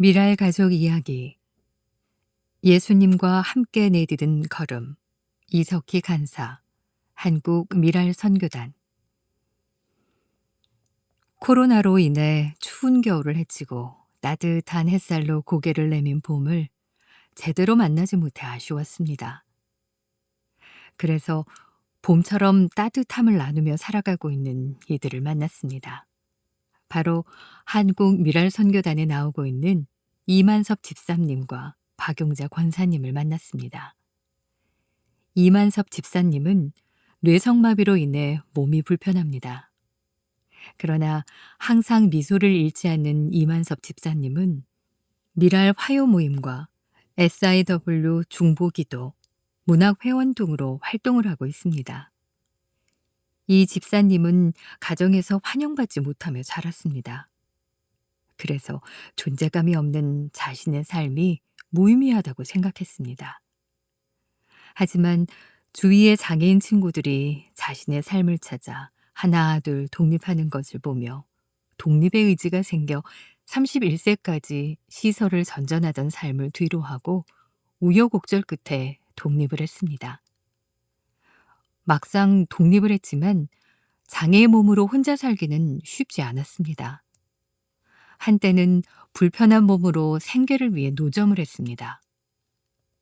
미랄 가족 이야기. 예수님과 함께 내디딘 걸음. 이석희 간사. 한국 미랄 선교단. 코로나로 인해 추운 겨울을 헤치고 따뜻한 햇살로 고개를 내민 봄을 제대로 만나지 못해 아쉬웠습니다. 그래서 봄처럼 따뜻함을 나누며 살아가고 있는 이들을 만났습니다. 바로 한국 미랄 선교단에 나오고 있는 이만섭 집사님과 박용자 권사님을 만났습니다. 이만섭 집사님은 뇌성마비로 인해 몸이 불편합니다. 그러나 항상 미소를 잃지 않는 이만섭 집사님은 미랄 화요 모임과 SIW 중보기도, 문학회원 등으로 활동을 하고 있습니다. 이 집사님은 가정에서 환영받지 못하며 자랐습니다. 그래서 존재감이 없는 자신의 삶이 무의미하다고 생각했습니다. 하지만 주위의 장애인 친구들이 자신의 삶을 찾아 하나 둘 독립하는 것을 보며 독립의 의지가 생겨 31세까지 시설을 전전하던 삶을 뒤로하고 우여곡절 끝에 독립을 했습니다. 막상 독립을 했지만 장애의 몸으로 혼자 살기는 쉽지 않았습니다. 한때는 불편한 몸으로 생계를 위해 노점을 했습니다.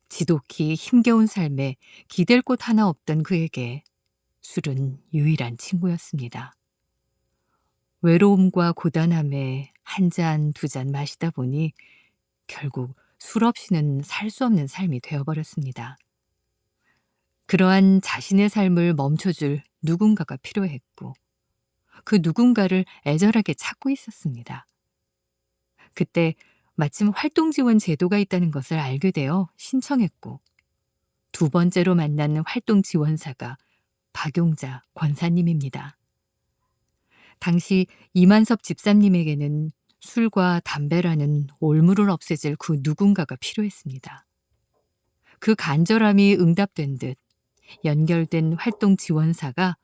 지독히 힘겨운 삶에 기댈 곳 하나 없던 그에게 술은 유일한 친구였습니다. 외로움과 고단함에 한 잔, 두 잔 마시다 보니 결국 술 없이는 살 수 없는 삶이 되어버렸습니다. 그러한 자신의 삶을 멈춰줄 누군가가 필요했고 그 누군가를 애절하게 찾고 있었습니다. 그때 마침 활동지원 제도가 있다는 것을 알게 되어 신청했고 두 번째로 만난 활동지원사가 박용자 권사님입니다. 당시 이만섭 집사님에게는 술과 담배라는 올무를 없애질 그 누군가가 필요했습니다. 그 간절함이 응답된 듯 연결된 활동지원사가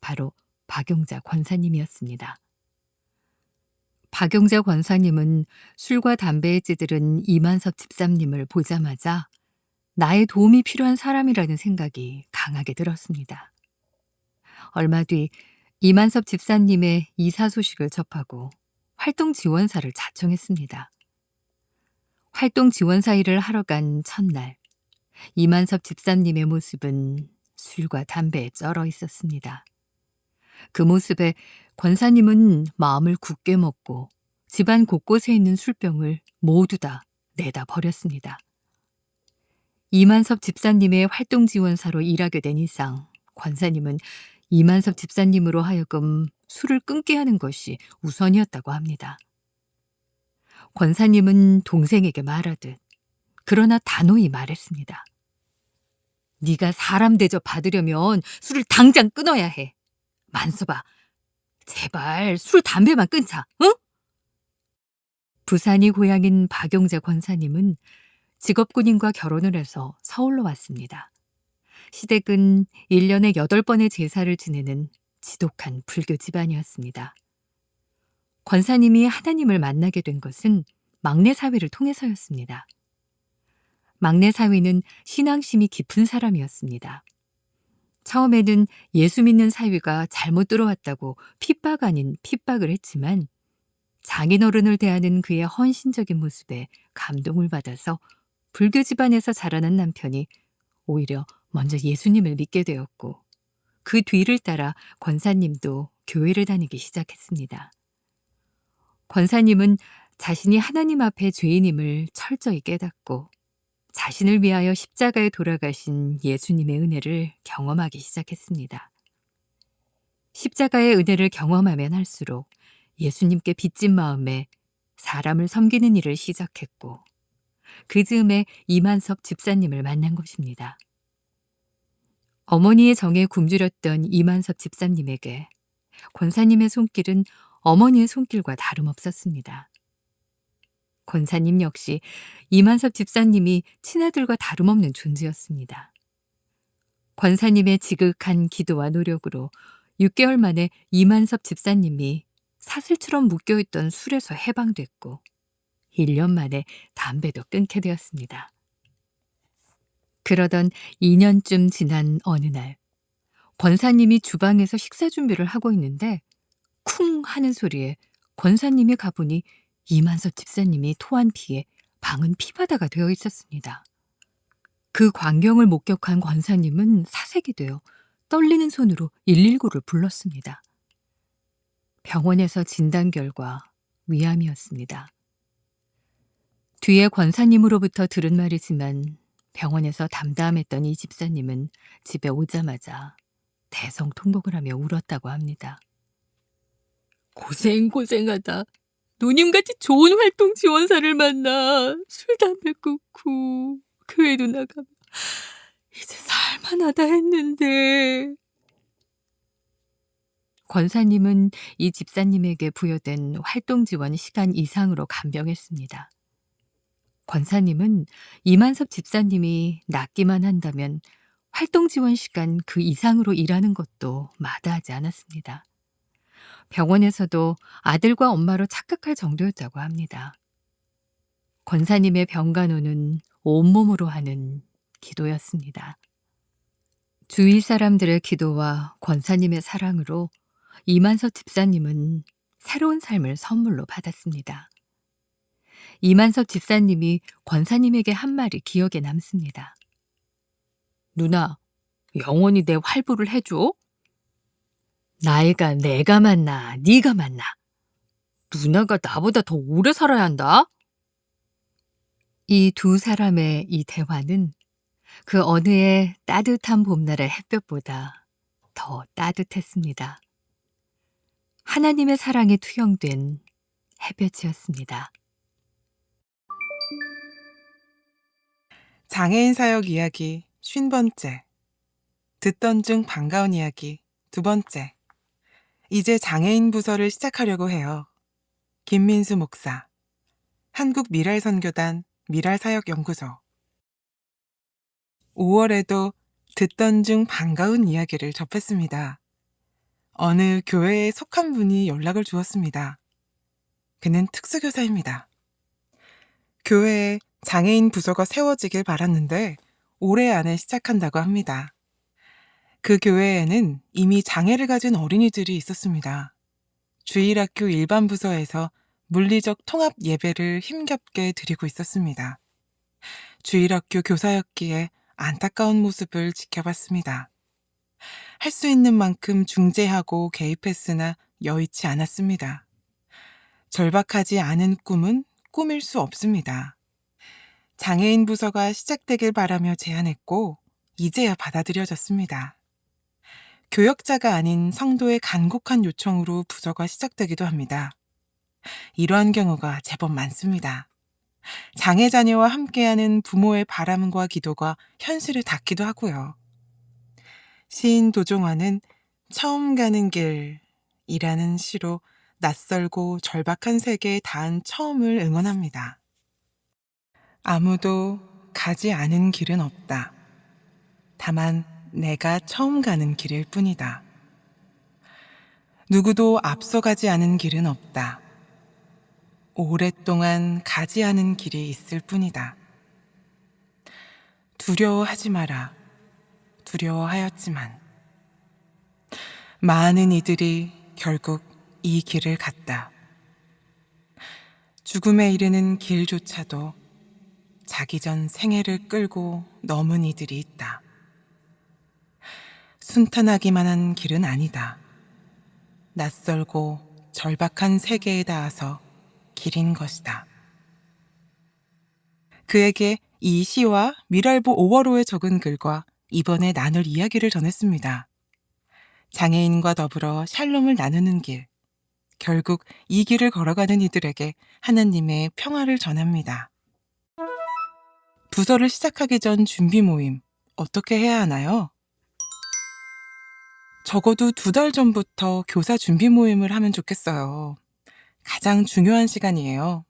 바로 박용자 권사님이었습니다. 박용자 권사님은 술과 담배에 찌들은 이만섭 집사님을 보자마자 나의 도움이 필요한 사람이라는 생각이 강하게 들었습니다. 얼마 뒤 이만섭 집사님의 이사 소식을 접하고 활동 지원사를 자청했습니다. 활동 지원사 일을 하러 간 첫날, 이만섭 집사님의 모습은 술과 담배에 쩔어 있었습니다. 그 모습에 권사님은 마음을 굳게 먹고 집안 곳곳에 있는 술병을 모두 다 내다 버렸습니다. 이만섭 집사님의 활동 지원사로 일하게 된 이상 권사님은 이만섭 집사님으로 하여금 술을 끊게 하는 것이 우선이었다고 합니다. 권사님은 동생에게 말하듯 그러나 단호히 말했습니다. 네가 사람 대접 받으려면 술을 당장 끊어야 해. 만섭아, 제발 술 담배만 끊자, 응? 부산이 고향인 박용자 권사님은 직업군인과 결혼을 해서 서울로 왔습니다. 시댁은 1년에 8번의 제사를 지내는 지독한 불교 집안이었습니다. 권사님이 하나님을 만나게 된 것은 막내 사위를 통해서였습니다. 막내 사위는 신앙심이 깊은 사람이었습니다. 처음에는 예수 믿는 사위가 잘못 들어왔다고 핍박 아닌 핍박을 했지만 장인어른을 대하는 그의 헌신적인 모습에 감동을 받아서 불교 집안에서 자라난 남편이 오히려 먼저 예수님을 믿게 되었고 그 뒤를 따라 권사님도 교회를 다니기 시작했습니다. 권사님은 자신이 하나님 앞에 죄인임을 철저히 깨닫고 자신을 위하여 십자가에 돌아가신 예수님의 은혜를 경험하기 시작했습니다. 십자가의 은혜를 경험하면 할수록 예수님께 빚진 마음에 사람을 섬기는 일을 시작했고 그 즈음에 이만섭 집사님을 만난 것입니다. 어머니의 정에 굶주렸던 이만섭 집사님에게 권사님의 손길은 어머니의 손길과 다름없었습니다. 권사님 역시 이만섭 집사님이 친아들과 다름없는 존재였습니다. 권사님의 지극한 기도와 노력으로 6개월 만에 이만섭 집사님이 사슬처럼 묶여있던 술에서 해방됐고 1년 만에 담배도 끊게 되었습니다. 그러던 2년쯤 지난 어느 날, 권사님이 주방에서 식사 준비를 하고 있는데 쿵 하는 소리에 권사님이 가보니 이만섭 집사님이 토한 피에 방은 피바다가 되어 있었습니다. 그 광경을 목격한 권사님은 사색이 되어 떨리는 손으로 119를 불렀습니다. 병원에서 진단 결과 위암이었습니다. 뒤에 권사님으로부터 들은 말이지만 병원에서 담담했던 이 집사님은 집에 오자마자 대성통곡을 하며 울었다고 합니다. 고생하다. 누님같이 좋은 활동 지원사를 만나 술, 담배 끊고 교회도 나가며 이제 살만하다 했는데. 권사님은 이 집사님에게 부여된 활동 지원 시간 이상으로 간병했습니다. 권사님은 이만섭 집사님이 낫기만 한다면 활동 지원 시간 그 이상으로 일하는 것도 마다하지 않았습니다. 병원에서도 아들과 엄마로 착각할 정도였다고 합니다. 권사님의 병간호는 온몸으로 하는 기도였습니다. 주위 사람들의 기도와 권사님의 사랑으로 이만섭 집사님은 새로운 삶을 선물로 받았습니다. 이만섭 집사님이 권사님에게 한 말이 기억에 남습니다. 누나, 영원히 내 활보를 해줘? 나이가 내가 맞나 네가 맞나? 누나가 나보다 더 오래 살아야 한다. 이 두 사람의 이 대화는 그 어느 해 따뜻한 봄날의 햇볕보다 더 따뜻했습니다. 하나님의 사랑이 투영된 햇볕이었습니다. 장애인 사역 이야기 50번째. 듣던 중 반가운 이야기 2번째. 이제 장애인 부서를 시작하려고 해요. 김민수 목사, 한국미랄선교단 미랄사역연구소. 5월에도 듣던 중 반가운 이야기를 접했습니다. 어느 교회에 속한 분이 연락을 주었습니다. 그는 특수교사입니다. 교회에 장애인 부서가 세워지길 바랐는데 올해 안에 시작한다고 합니다. 그 교회에는 이미 장애를 가진 어린이들이 있었습니다. 주일학교 일반 부서에서 물리적 통합 예배를 힘겹게 드리고 있었습니다. 주일학교 교사였기에 안타까운 모습을 지켜봤습니다. 할 수 있는 만큼 중재하고 개입했으나 여의치 않았습니다. 절박하지 않은 꿈은 꾸밀 수 없습니다. 장애인 부서가 시작되길 바라며 제안했고 이제야 받아들여졌습니다. 교역자가 아닌 성도의 간곡한 요청으로 부서가 시작되기도 합니다. 이러한 경우가 제법 많습니다. 장애 자녀와 함께하는 부모의 바람과 기도가 현실을 닿기도 하고요. 시인 도종환은 처음 가는 길이라는 시로 낯설고 절박한 세계에 닿은 처음을 응원합니다. 아무도 가지 않은 길은 없다. 다만 내가 처음 가는 길일 뿐이다. 누구도 앞서가지 않은 길은 없다. 오랫동안 가지 않은 길이 있을 뿐이다. 두려워하지 마라. 두려워하였지만 많은 이들이 결국 이 길을 갔다. 죽음에 이르는 길조차도 자기 전 생애를 끌고 넘은 이들이 있다. 순탄하기만 한 길은 아니다. 낯설고 절박한 세계에 닿아서 길인 것이다. 그에게 이 시와 미랄보 5월호에 적은 글과 이번에 나눌 이야기를 전했습니다. 장애인과 더불어 샬롬을 나누는 길, 결국 이 길을 걸어가는 이들에게 하나님의 평화를 전합니다. 부서를 시작하기 전 준비 모임, 어떻게 해야 하나요? 적어도 2달 전부터 교사 준비 모임을 하면 좋겠어요. 가장 중요한 시간이에요.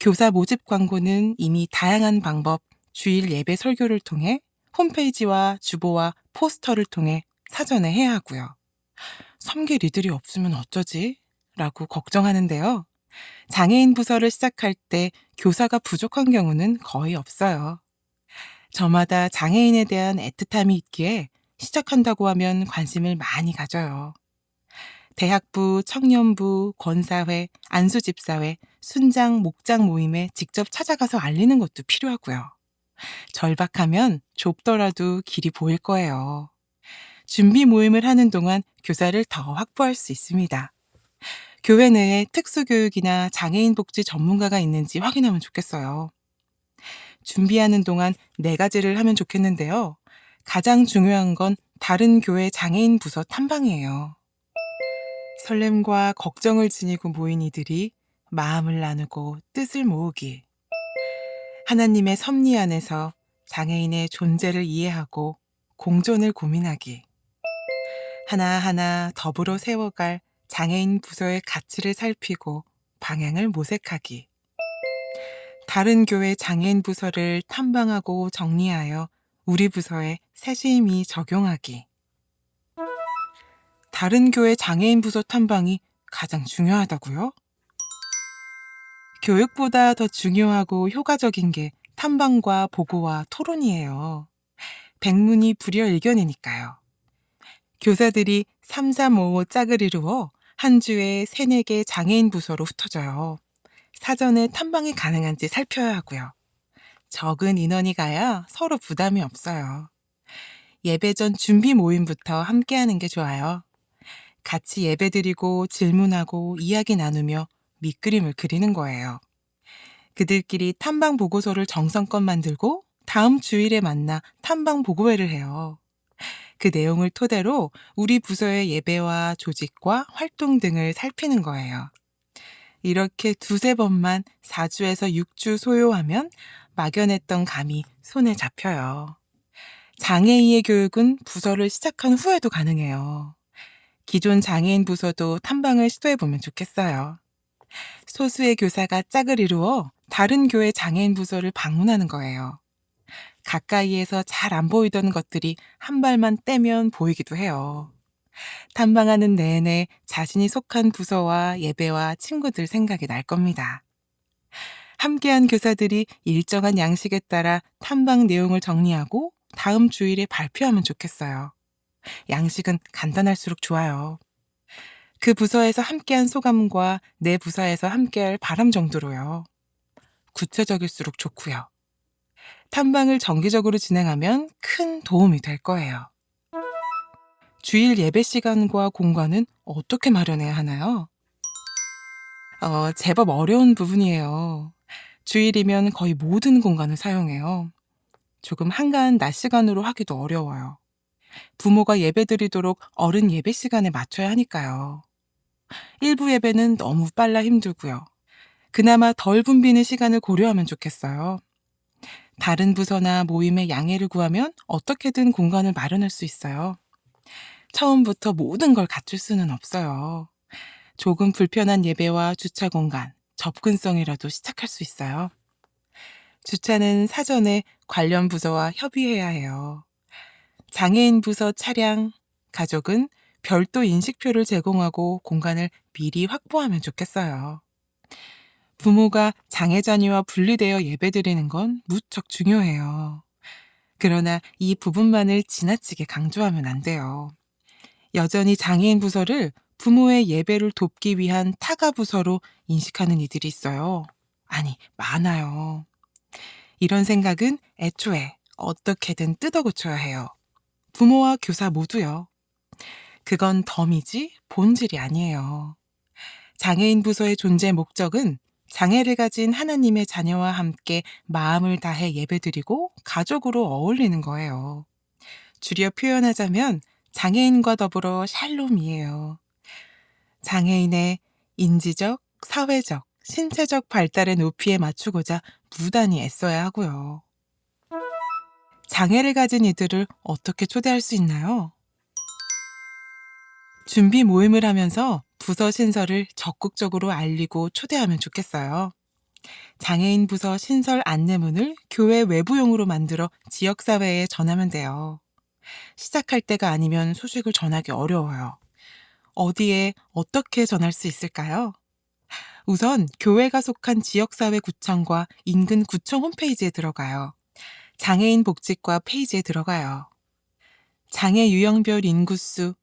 교사 모집 광고는 이미 다양한 방법, 주일 예배 설교를 통해 홈페이지와 주보와 포스터를 통해 사전에 해야 하고요. 섬길 이들이 없으면 어쩌지? 라고 걱정하는데요. 장애인 부서를 시작할 때 교사가 부족한 경우는 거의 없어요. 저마다 장애인에 대한 애틋함이 있기에 시작한다고 하면 관심을 많이 가져요. 대학부, 청년부, 권사회, 안수집사회, 순장, 목장 모임에 직접 찾아가서 알리는 것도 필요하고요. 절박하면 좁더라도 길이 보일 거예요. 준비 모임을 하는 동안 교사를 더 확보할 수 있습니다. 교회 내에 특수교육이나 장애인 복지 전문가가 있는지 확인하면 좋겠어요. 준비하는 동안 4가지를 하면 좋겠는데요. 가장 중요한 건 다른 교회 장애인 부서 탐방이에요. 설렘과 걱정을 지니고 모인 이들이 마음을 나누고 뜻을 모으기. 하나님의 섭리 안에서 장애인의 존재를 이해하고 공존을 고민하기. 하나하나 더불어 세워갈 장애인 부서의 가치를 살피고 방향을 모색하기. 다른 교회 장애인 부서를 탐방하고 정리하여 우리 부서에 세심히 적용하기. 다른 교회 장애인 부서 탐방이 가장 중요하다고요? 교육보다 더 중요하고 효과적인 게 탐방과 보고와 토론이에요. 백문이 불여일견이니까요. 교사들이 335 짝을 이루어 한 주에 3, 4개 장애인 부서로 흩어져요. 사전에 탐방이 가능한지 살펴야 하고요. 적은 인원이 가야 서로 부담이 없어요. 예배 전 준비 모임부터 함께하는 게 좋아요. 같이 예배드리고 질문하고 이야기 나누며 밑그림을 그리는 거예요. 그들끼리 탐방 보고서를 정성껏 만들고 다음 주일에 만나 탐방 보고회를 해요. 그 내용을 토대로 우리 부서의 예배와 조직과 활동 등을 살피는 거예요. 이렇게 2-3번만 4주에서 6주 소요하면 막연했던 감이 손에 잡혀요. 장애인의 교육은 부서를 시작한 후에도 가능해요. 기존 장애인 부서도 탐방을 시도해보면 좋겠어요. 소수의 교사가 짝을 이루어 다른 교회 장애인 부서를 방문하는 거예요. 가까이에서 잘 안 보이던 것들이 한 발만 떼면 보이기도 해요. 탐방하는 내내 자신이 속한 부서와 예배와 친구들 생각이 날 겁니다. 함께한 교사들이 일정한 양식에 따라 탐방 내용을 정리하고 다음 주일에 발표하면 좋겠어요. 양식은 간단할수록 좋아요. 그 부서에서 함께한 소감과 내 부서에서 함께할 바람 정도로요. 구체적일수록 좋고요. 탐방을 정기적으로 진행하면 큰 도움이 될 거예요. 주일 예배 시간과 공간은 어떻게 마련해야 하나요? 제법 어려운 부분이에요. 주일이면 거의 모든 공간을 사용해요. 조금 한가한 낮 시간으로 하기도 어려워요. 부모가 예배드리도록 어른 예배 시간에 맞춰야 하니까요. 일부 예배는 너무 빨라 힘들고요. 그나마 덜 붐비는 시간을 고려하면 좋겠어요. 다른 부서나 모임에 양해를 구하면 어떻게든 공간을 마련할 수 있어요. 처음부터 모든 걸 갖출 수는 없어요. 조금 불편한 예배와 주차 공간, 접근성이라도 시작할 수 있어요. 주차는 사전에 관련 부서와 협의해야 해요. 장애인 부서 차량, 가족은 별도 인식표를 제공하고 공간을 미리 확보하면 좋겠어요. 부모가 장애 자녀와 분리되어 예배드리는 건 무척 중요해요. 그러나 이 부분만을 지나치게 강조하면 안 돼요. 여전히 장애인 부서를 부모의 예배를 돕기 위한 타가 부서로 인식하는 이들이 있어요. 아니, 많아요. 이런 생각은 애초에 어떻게든 뜯어고쳐야 해요. 부모와 교사 모두요. 그건 덤이지 본질이 아니에요. 장애인 부서의 존재 목적은 장애를 가진 하나님의 자녀와 함께 마음을 다해 예배드리고 가족으로 어울리는 거예요. 줄여 표현하자면 장애인과 더불어 샬롬이에요. 장애인의 인지적, 사회적, 신체적 발달의 높이에 맞추고자 무단히 애써야 하고요. 장애를 가진 이들을 어떻게 초대할 수 있나요? 준비 모임을 하면서 부서 신설을 적극적으로 알리고 초대하면 좋겠어요. 장애인 부서 신설 안내문을 교회 외부용으로 만들어 지역사회에 전하면 돼요. 시작할 때가 아니면 소식을 전하기 어려워요. 어디에 어떻게 전할 수 있을까요? 우선 교회가 속한 지역사회 구청과 인근 구청 홈페이지에 들어가요. 장애인 복지과 페이지에 들어가요. 장애 유형별 인구수,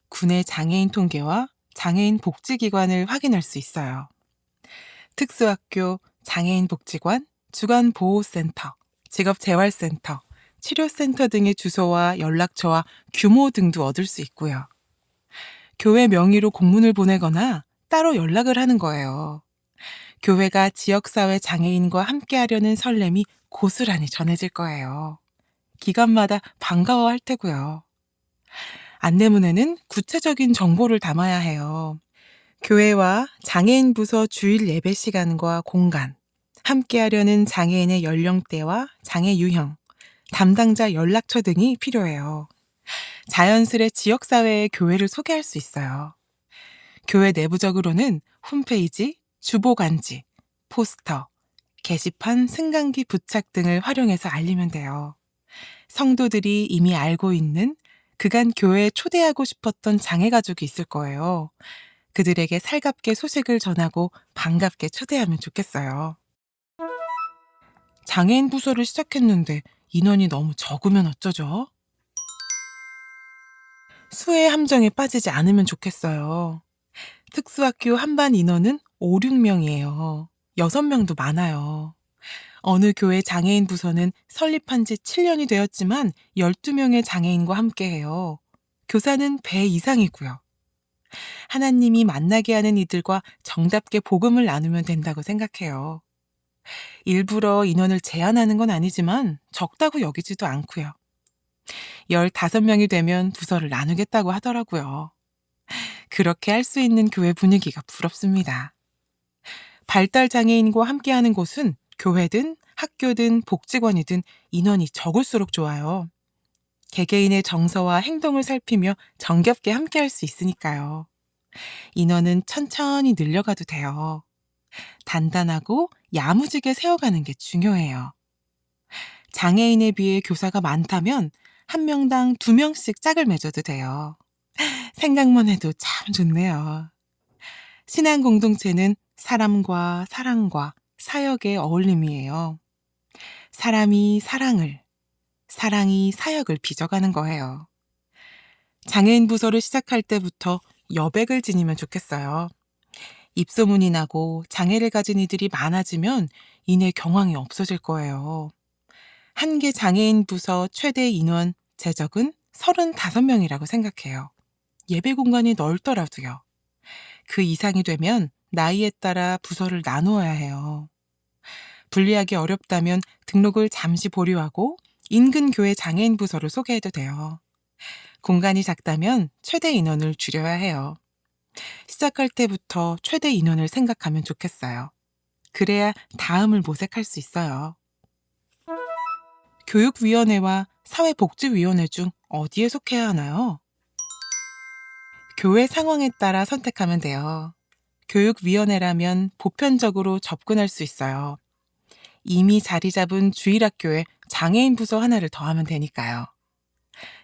군의 장애인 통계와 장애인 복지기관을 확인할 수 있어요. 특수학교, 장애인 복지관, 주간보호센터, 직업재활센터, 치료센터 등의 주소와 연락처와 규모 등도 얻을 수 있고요. 교회 명의로 공문을 보내거나 따로 연락을 하는 거예요. 교회가 지역사회 장애인과 함께하려는 설렘이 고스란히 전해질 거예요. 기관마다 반가워할 테고요. 안내문에는 구체적인 정보를 담아야 해요. 교회와 장애인 부서 주일 예배 시간과 공간, 함께하려는 장애인의 연령대와 장애 유형, 담당자 연락처 등이 필요해요. 자연스레 지역사회의 교회를 소개할 수 있어요. 교회 내부적으로는 홈페이지, 주보간지, 포스터, 게시판, 승강기 부착 등을 활용해서 알리면 돼요. 성도들이 이미 알고 있는 그간 교회에 초대하고 싶었던 장애 가족이 있을 거예요. 그들에게 살갑게 소식을 전하고 반갑게 초대하면 좋겠어요. 장애인 부서를 시작했는데 인원이 너무 적으면 어쩌죠? 수의 함정에 빠지지 않으면 좋겠어요. 특수학교 한반 인원은 5, 6명이에요. 6명도 많아요. 어느 교회 장애인 부서는 설립한 지 7년이 되었지만 12명의 장애인과 함께해요. 교사는 배 이상이고요. 하나님이 만나게 하는 이들과 정답게 복음을 나누면 된다고 생각해요. 일부러 인원을 제한하는 건 아니지만 적다고 여기지도 않고요. 15명이 되면 부서를 나누겠다고 하더라고요. 그렇게 할 수 있는 교회 분위기가 부럽습니다. 발달장애인과 함께하는 곳은 교회든 학교든 복지관이든 인원이 적을수록 좋아요. 개개인의 정서와 행동을 살피며 정겹게 함께할 수 있으니까요. 인원은 천천히 늘려가도 돼요. 단단하고 야무지게 세워가는 게 중요해요. 장애인에 비해 교사가 많다면 한 명당 2명씩 짝을 맺어도 돼요. 생각만 해도 참 좋네요. 신앙 공동체는 사람과 사랑과 사역의 어울림이에요. 사람이 사랑을, 사랑이 사역을 빚어가는 거예요. 장애인 부서를 시작할 때부터 여백을 지니면 좋겠어요. 입소문이 나고 장애를 가진 이들이 많아지면 이내 경황이 없어질 거예요. 한 개 장애인 부서 최대 인원 제적은 35명이라고 생각해요. 예배 공간이 넓더라도요. 그 이상이 되면 나이에 따라 부서를 나누어야 해요. 분리하기 어렵다면 등록을 잠시 보류하고 인근 교회 장애인 부서를 소개해도 돼요. 공간이 작다면 최대 인원을 줄여야 해요. 시작할 때부터 최대 인원을 생각하면 좋겠어요. 그래야 다음을 모색할 수 있어요. 교육위원회와 사회복지위원회 중 어디에 속해야 하나요? 교회 상황에 따라 선택하면 돼요. 교육위원회라면 보편적으로 접근할 수 있어요. 이미 자리 잡은 주일학교에 장애인 부서 하나를 더하면 되니까요.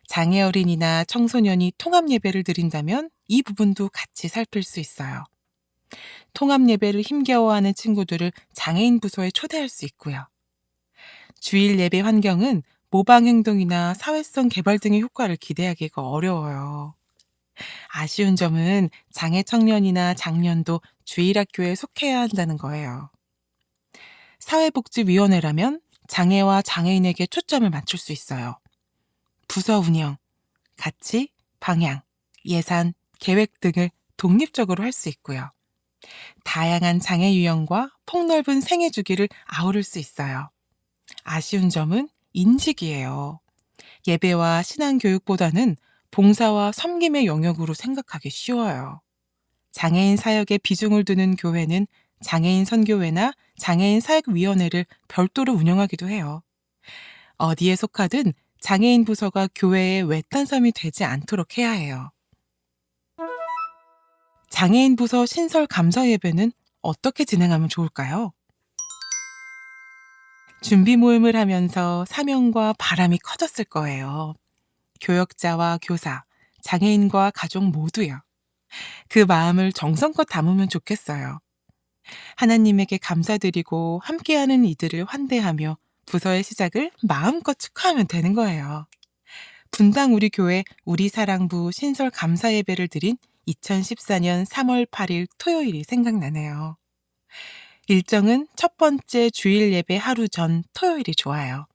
장애 어린이나 청소년이 통합 예배를 드린다면 이 부분도 같이 살필 수 있어요. 통합 예배를 힘겨워하는 친구들을 장애인 부서에 초대할 수 있고요. 주일 예배 환경은 모방 행동이나 사회성 개발 등의 효과를 기대하기가 어려워요. 아쉬운 점은 장애 청년이나 장년도 주일학교에 속해야 한다는 거예요. 사회복지위원회라면 장애와 장애인에게 초점을 맞출 수 있어요. 부서 운영, 가치, 방향, 예산, 계획 등을 독립적으로 할 수 있고요. 다양한 장애 유형과 폭넓은 생애 주기를 아우를 수 있어요. 아쉬운 점은 인식이에요. 예배와 신앙 교육보다는 봉사와 섬김의 영역으로 생각하기 쉬워요. 장애인 사역에 비중을 두는 교회는 장애인 선교회나 장애인 사역위원회를 별도로 운영하기도 해요. 어디에 속하든 장애인 부서가 교회의 외딴섬이 되지 않도록 해야 해요. 장애인 부서 신설 감사 예배는 어떻게 진행하면 좋을까요? 준비 모임을 하면서 사명과 바람이 커졌을 거예요. 교역자와 교사, 장애인과 가족 모두요. 그 마음을 정성껏 담으면 좋겠어요. 하나님에게 감사드리고 함께하는 이들을 환대하며 부서의 시작을 마음껏 축하하면 되는 거예요. 분당 우리 교회 우리 사랑부 신설 감사 예배를 드린 2014년 3월 8일 토요일이 생각나네요. 일정은 첫 번째 주일 예배 하루 전 토요일이 좋아요.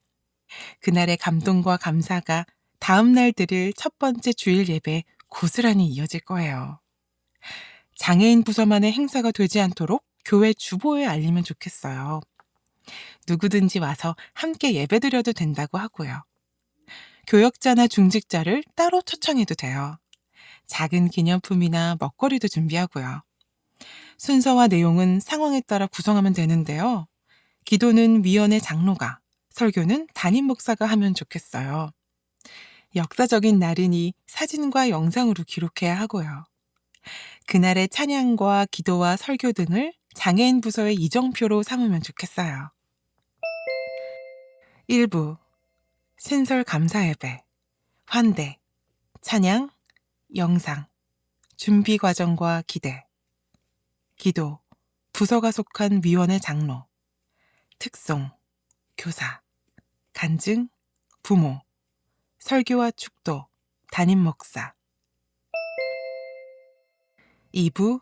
그날의 감동과 감사가 다음 날 드릴 첫 번째 주일 예배에 고스란히 이어질 거예요. 장애인 부서만의 행사가 되지 않도록 교회 주보에 알리면 좋겠어요. 누구든지 와서 함께 예배드려도 된다고 하고요. 교역자나 중직자를 따로 초청해도 돼요. 작은 기념품이나 먹거리도 준비하고요. 순서와 내용은 상황에 따라 구성하면 되는데요. 기도는 위원회 장로가, 설교는 담임 목사가 하면 좋겠어요. 역사적인 날이니 사진과 영상으로 기록해야 하고요. 그날의 찬양과 기도와 설교 등을 장애인 부서의 이정표로 삼으면 좋겠어요. 1부 신설 감사 예배, 환대, 찬양, 영상, 준비 과정과 기대, 기도, 부서가 속한 위원회 장로, 특송, 교사, 간증, 부모, 설교와 축도, 담임 목사. 2부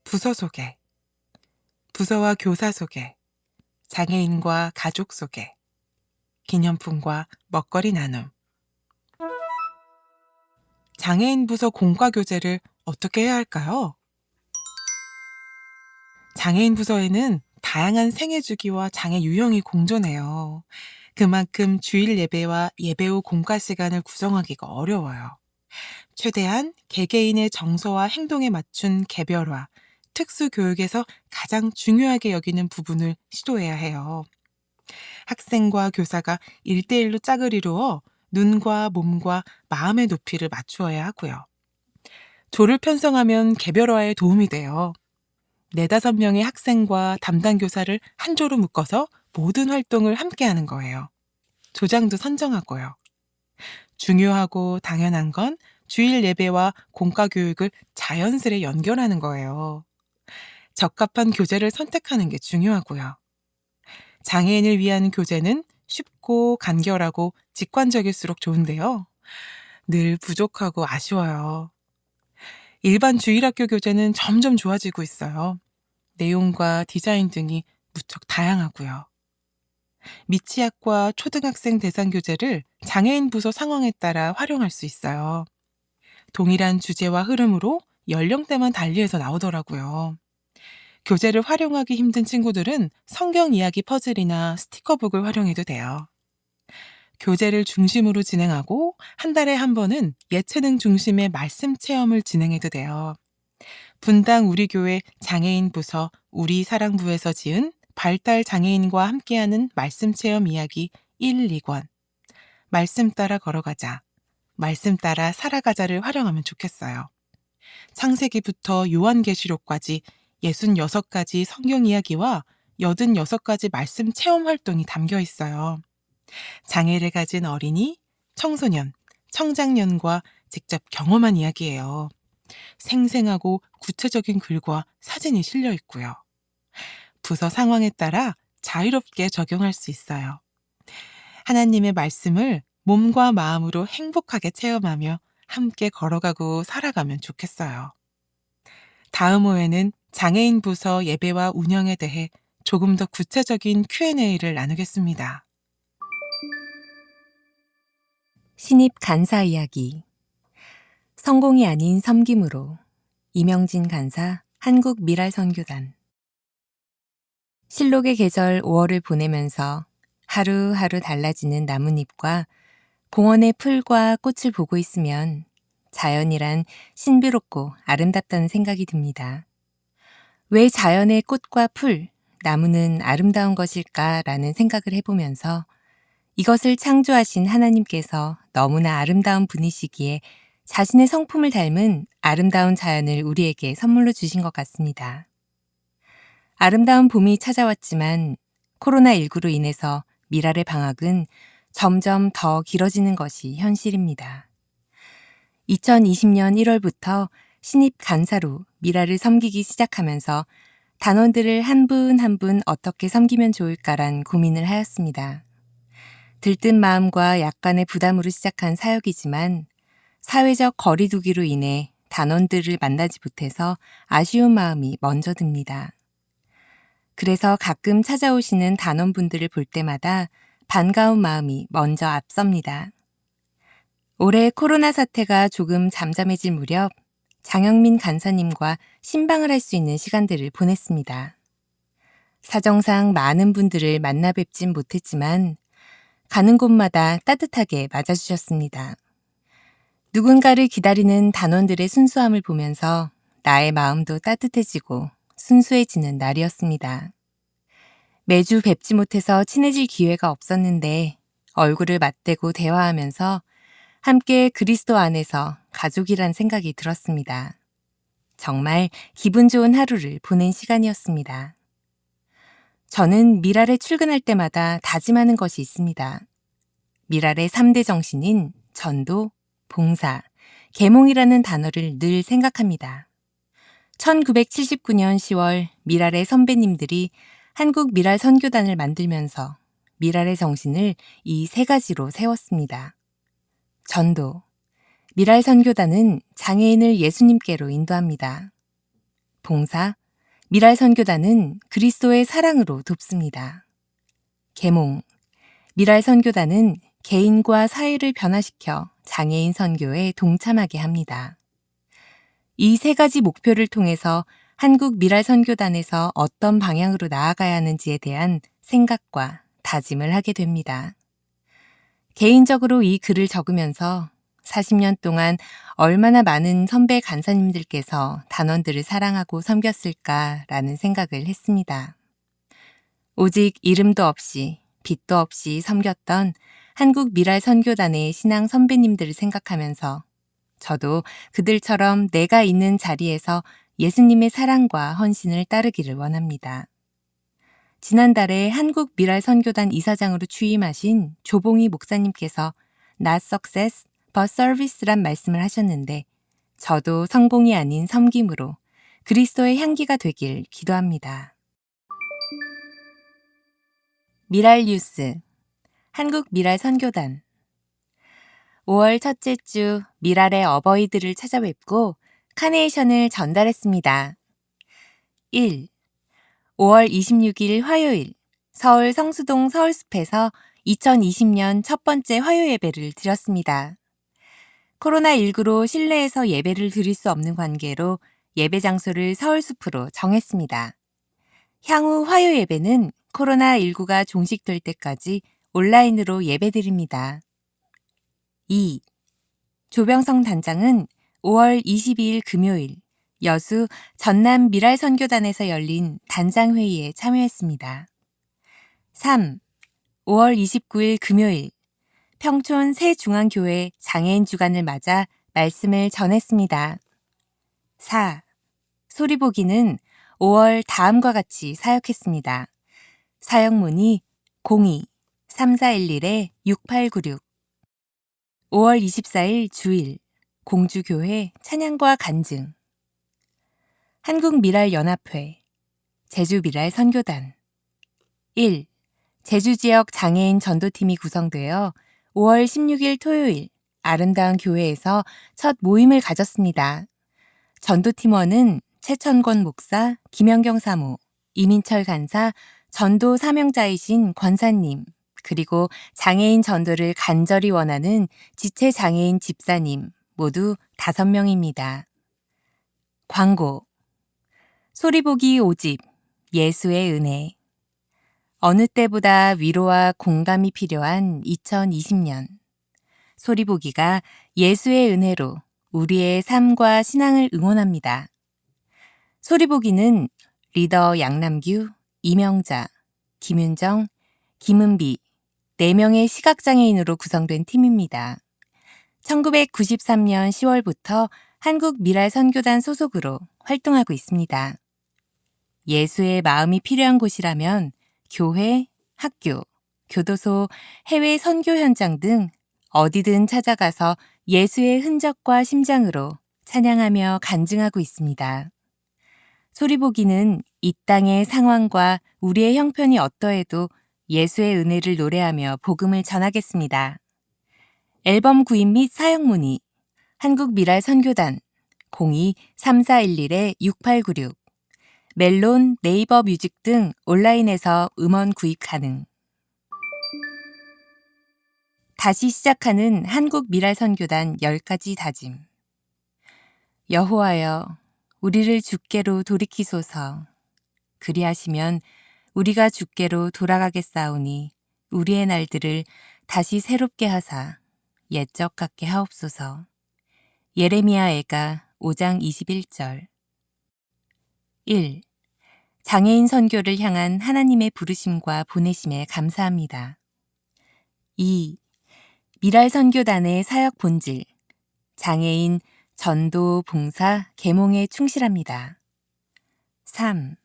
부서 소개, 부서와 교사 소개, 장애인과 가족 소개, 기념품과 먹거리 나눔. 장애인 부서 공과 교제를 어떻게 해야 할까요? 장애인 부서에는 다양한 생애 주기와 장애 유형이 공존해요. 그만큼 주일 예배와 예배 후 공과 시간을 구성하기가 어려워요. 최대한 개개인의 정서와 행동에 맞춘 개별화, 특수 교육에서 가장 중요하게 여기는 부분을 시도해야 해요. 학생과 교사가 1대1로 짝을 이루어 눈과 몸과 마음의 높이를 맞추어야 하고요. 조를 편성하면 개별화에 도움이 돼요. 4-5명의 학생과 담당 교사를 한 조로 묶어서 모든 활동을 함께 하는 거예요. 조장도 선정하고요. 중요하고 당연한 건 주일 예배와 공과 교육을 자연스레 연결하는 거예요. 적합한 교재를 선택하는 게 중요하고요. 장애인을 위한 교재는 쉽고 간결하고 직관적일수록 좋은데요. 늘 부족하고 아쉬워요. 일반 주일학교 교재는 점점 좋아지고 있어요. 내용과 디자인 등이 무척 다양하고요. 미취학과 초등학생 대상 교재를 장애인 부서 상황에 따라 활용할 수 있어요. 동일한 주제와 흐름으로 연령대만 달리해서 나오더라고요. 교재를 활용하기 힘든 친구들은 성경 이야기 퍼즐이나 스티커북을 활용해도 돼요. 교재를 중심으로 진행하고 한 달에 한 번은 예체능 중심의 말씀 체험을 진행해도 돼요. 분당 우리 교회 장애인 부서 우리 사랑부에서 지은 발달 장애인과 함께하는 말씀 체험 이야기 1, 2권, 말씀 따라 걸어가자, 말씀 따라 살아가자를 활용하면 좋겠어요. 창세기부터 요한계시록까지 66가지 성경 이야기와 86가지 말씀 체험 활동이 담겨 있어요. 장애를 가진 어린이, 청소년, 청장년과 직접 경험한 이야기예요. 생생하고 구체적인 글과 사진이 실려 있고요. 부서 상황에 따라 자유롭게 적용할 수 있어요. 하나님의 말씀을 몸과 마음으로 행복하게 체험하며 함께 걸어가고 살아가면 좋겠어요. 다음 호에는 장애인 부서 예배와 운영에 대해 조금 더 구체적인 Q&A를 나누겠습니다. 신입 간사 이야기. 성공이 아닌 섬김으로. 이명진 간사, 한국미랄선교단. 실록의 계절 5월을 보내면서 하루하루 달라지는 나뭇잎과 공원의 풀과 꽃을 보고 있으면 자연이란 신비롭고 아름답다는 생각이 듭니다. 왜 자연의 꽃과 풀, 나무는 아름다운 것일까라는 생각을 해보면서 이것을 창조하신 하나님께서 너무나 아름다운 분이시기에 자신의 성품을 닮은 아름다운 자연을 우리에게 선물로 주신 것 같습니다. 아름다운 봄이 찾아왔지만 코로나19로 인해서 미랄의 방학은 점점 더 길어지는 것이 현실입니다. 2020년 1월부터 신입 간사로 미랄을 섬기기 시작하면서 단원들을 한 분 한 분 어떻게 섬기면 좋을까란 고민을 하였습니다. 들뜬 마음과 약간의 부담으로 시작한 사역이지만 사회적 거리두기로 인해 단원들을 만나지 못해서 아쉬운 마음이 먼저 듭니다. 그래서 가끔 찾아오시는 단원분들을 볼 때마다 반가운 마음이 먼저 앞섭니다. 올해 코로나 사태가 조금 잠잠해질 무렵 장영민 간사님과 신방을 할 수 있는 시간들을 보냈습니다. 사정상 많은 분들을 만나 뵙진 못했지만 가는 곳마다 따뜻하게 맞아주셨습니다. 누군가를 기다리는 단원들의 순수함을 보면서 나의 마음도 따뜻해지고 순수해지는 날이었습니다. 매주 뵙지 못해서 친해질 기회가 없었는데 얼굴을 맞대고 대화하면서 함께 그리스도 안에서 가족이란 생각이 들었습니다. 정말 기분 좋은 하루를 보낸 시간이었습니다. 저는 미랄에 출근할 때마다 다짐하는 것이 있습니다. 미랄의 3대 정신인 전도, 봉사, 계몽이라는 단어를 늘 생각합니다. 1979년 10월 미랄의 선배님들이 한국 미랄 선교단을 만들면서 미랄의 정신을 이 세 가지로 세웠습니다. 전도, 미랄 선교단은 장애인을 예수님께로 인도합니다. 봉사, 미랄 선교단은 그리스도의 사랑으로 돕습니다. 계몽, 미랄 선교단은 개인과 사회를 변화시켜 장애인 선교에 동참하게 합니다. 이 세 가지 목표를 통해서 한국 미랄 선교단에서 어떤 방향으로 나아가야 하는지에 대한 생각과 다짐을 하게 됩니다. 개인적으로 이 글을 적으면서 40년 동안 얼마나 많은 선배 간사님들께서 단원들을 사랑하고 섬겼을까라는 생각을 했습니다. 오직 이름도 없이 빛도 없이 섬겼던 한국 미랄 선교단의 신앙 선배님들을 생각하면서 저도 그들처럼 내가 있는 자리에서 예수님의 사랑과 헌신을 따르기를 원합니다. 지난달에 한국 미랄 선교단 이사장으로 취임하신 조봉희 목사님께서 Not success, but service란 말씀을 하셨는데 저도 성공이 아닌 섬김으로 그리스도의 향기가 되길 기도합니다. 미랄 뉴스, 한국 미랄 선교단 5월 첫째 주 미랄의 어버이들을 찾아뵙고 카네이션을 전달했습니다. 1. 5월 26일 화요일 서울 성수동 서울숲에서 2020년 첫 번째 화요 예배를 드렸습니다. 코로나19로 실내에서 예배를 드릴 수 없는 관계로 예배 장소를 서울숲으로 정했습니다. 향후 화요 예배는 코로나19가 종식될 때까지 온라인으로 예배드립니다. 2. 조병성 단장은 5월 22일 금요일 여수 전남 미랄 선교단에서 열린 단장회의에 참여했습니다. 3. 5월 29일 금요일 평촌 새중앙교회 장애인 주간을 맞아 말씀을 전했습니다. 4. 소리보기는 5월 다음과 같이 사역했습니다. 사역문의 02-3411-6896 5월 24일 주일 공주교회 찬양과 간증 한국미랄연합회 제주미랄 선교단 1. 제주지역 장애인 전도팀이 구성되어 5월 16일 토요일 아름다운 교회에서 첫 모임을 가졌습니다. 전도팀원은 최천권 목사, 김영경 사모, 이민철 간사, 전도 사명자이신 권사님, 그리고 장애인 전도를 간절히 원하는 지체장애인 집사님 모두 5명입니다. 광고 소리보기 5집 예수의 은혜 어느 때보다 위로와 공감이 필요한 2020년 소리보기가 예수의 은혜로 우리의 삶과 신앙을 응원합니다. 소리보기는 리더 양남규, 이명자, 김윤정, 김은비 4명의 시각장애인으로 구성된 팀입니다. 1993년 10월부터 한국 미랄 선교단 소속으로 활동하고 있습니다. 예수의 마음이 필요한 곳이라면 교회, 학교, 교도소, 해외 선교 현장 등 어디든 찾아가서 예수의 흔적과 심장으로 찬양하며 간증하고 있습니다. 소리보기는 이 땅의 상황과 우리의 형편이 어떠해도 예수의 은혜를 노래하며 복음을 전하겠습니다. 앨범 구입 및 사역 문의 한국미랄선교단 02-3411-6896 멜론, 네이버 뮤직 등 온라인에서 음원 구입 가능. 다시 시작하는 한국미랄선교단 10가지 다짐. 여호와여, 우리를 주께로 돌이키소서. 그리하시면 우리가 주께로 돌아가겠사오니 우리의 날들을 다시 새롭게 하사 옛적 같게 하옵소서. 예레미야 애가 5장 21절. 1. 장애인 선교를 향한 하나님의 부르심과 보내심에 감사합니다. 2. 미랄 선교단의 사역 본질. 장애인 전도, 봉사, 계몽에 충실합니다. 3.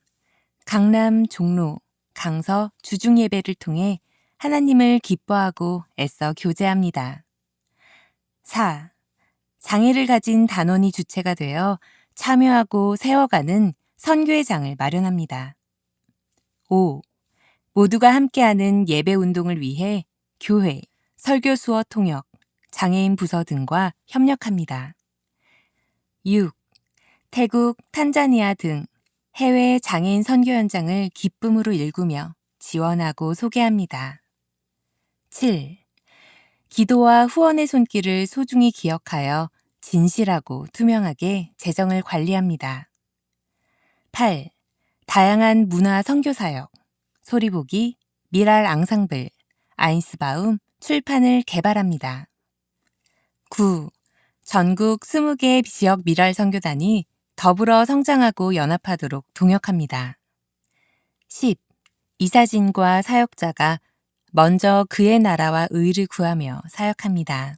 강남, 종로, 강서, 주중 예배를 통해 하나님을 기뻐하고 애써 교제합니다. 4. 장애를 가진 단원이 주체가 되어 참여하고 세워가는 선교의 장을 마련합니다. 5. 모두가 함께하는 예배 운동을 위해 교회, 설교 수어 통역, 장애인 부서 등과 협력합니다. 6. 태국, 탄자니아 등 해외 장애인 선교 현장을 기쁨으로 일구며 지원하고 소개합니다. 7. 기도와 후원의 손길을 소중히 기억하여 진실하고 투명하게 재정을 관리합니다. 8. 다양한 문화 선교 사역, 소리보기, 미랄 앙상블, 아인스바움, 출판을 개발합니다. 9. 전국 20개 지역 미랄 선교단이 더불어 성장하고 연합하도록 동역합니다. 10. 이사진과 사역자가 먼저 그의 나라와 의를 구하며 사역합니다.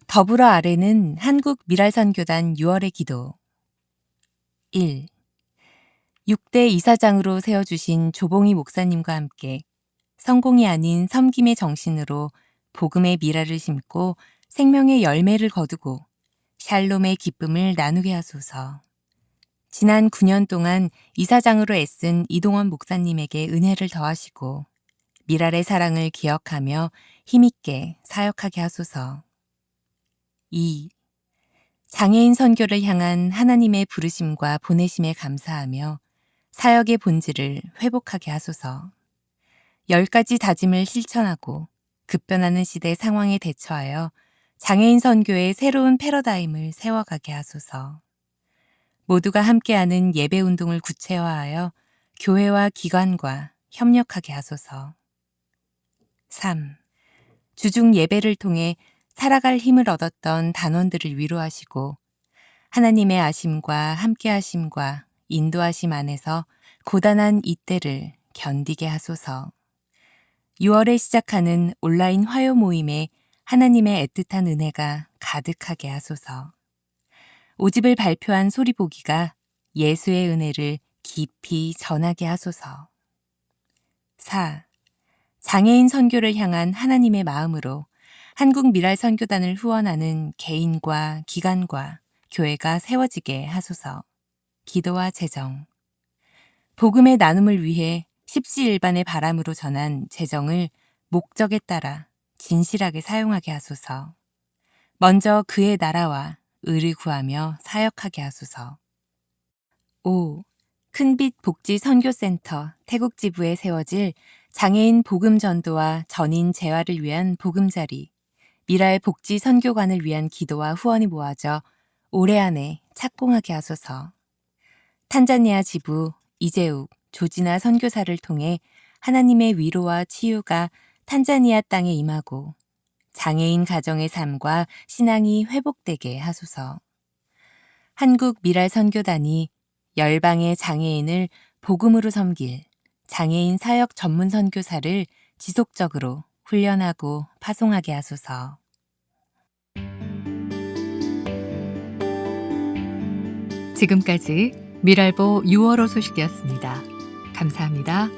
더불어 아래는 한국 미랄선교단 6월의 기도. 1. 6대 이사장으로 세워주신 조봉희 목사님과 함께 성공이 아닌 섬김의 정신으로 복음의 미랄을 심고 생명의 열매를 거두고 샬롬의 기쁨을 나누게 하소서. 지난 9년 동안 이사장으로 애쓴 이동원 목사님에게 은혜를 더하시고 미랄의 사랑을 기억하며 힘있게 사역하게 하소서. 2. 장애인 선교를 향한 하나님의 부르심과 보내심에 감사하며 사역의 본질을 회복하게 하소서. 10가지 다짐을 실천하고 급변하는 시대 상황에 대처하여 장애인 선교의 새로운 패러다임을 세워가게 하소서. 모두가 함께하는 예배 운동을 구체화하여 교회와 기관과 협력하게 하소서. 3. 주중 예배를 통해 살아갈 힘을 얻었던 단원들을 위로하시고 하나님의 아심과 함께하심과 인도하심 안에서 고단한 이때를 견디게 하소서. 6월에 시작하는 온라인 화요 모임에 하나님의 애틋한 은혜가 가득하게 하소서. 5집을 발표한 소리보기가 예수의 은혜를 깊이 전하게 하소서. 4. 장애인 선교를 향한 하나님의 마음으로 한국 미랄 선교단을 후원하는 개인과 기관과 교회가 세워지게 하소서. 기도와 재정. 복음의 나눔을 위해 십시일반의 바람으로 전한 재정을 목적에 따라 진실하게 사용하게 하소서. 먼저 그의 나라와 의를 구하며 사역하게 하소서. 5. 큰빛 복지 선교센터 태국 지부에 세워질 장애인 복음 전도와 전인 재활을 위한 보금자리, 미랄 복지 선교관을 위한 기도와 후원이 모아져 올해 안에 착공하게 하소서. 탄자니아 지부 이재욱, 조지나 선교사를 통해 하나님의 위로와 치유가 탄자니아 땅에 임하고 장애인 가정의 삶과 신앙이 회복되게 하소서. 한국 미랄 선교단이 열방의 장애인을 복음으로 섬길 장애인 사역 전문 선교사를 지속적으로 훈련하고 파송하게 하소서. 지금까지 미랄보 6월호 소식이었습니다. 감사합니다.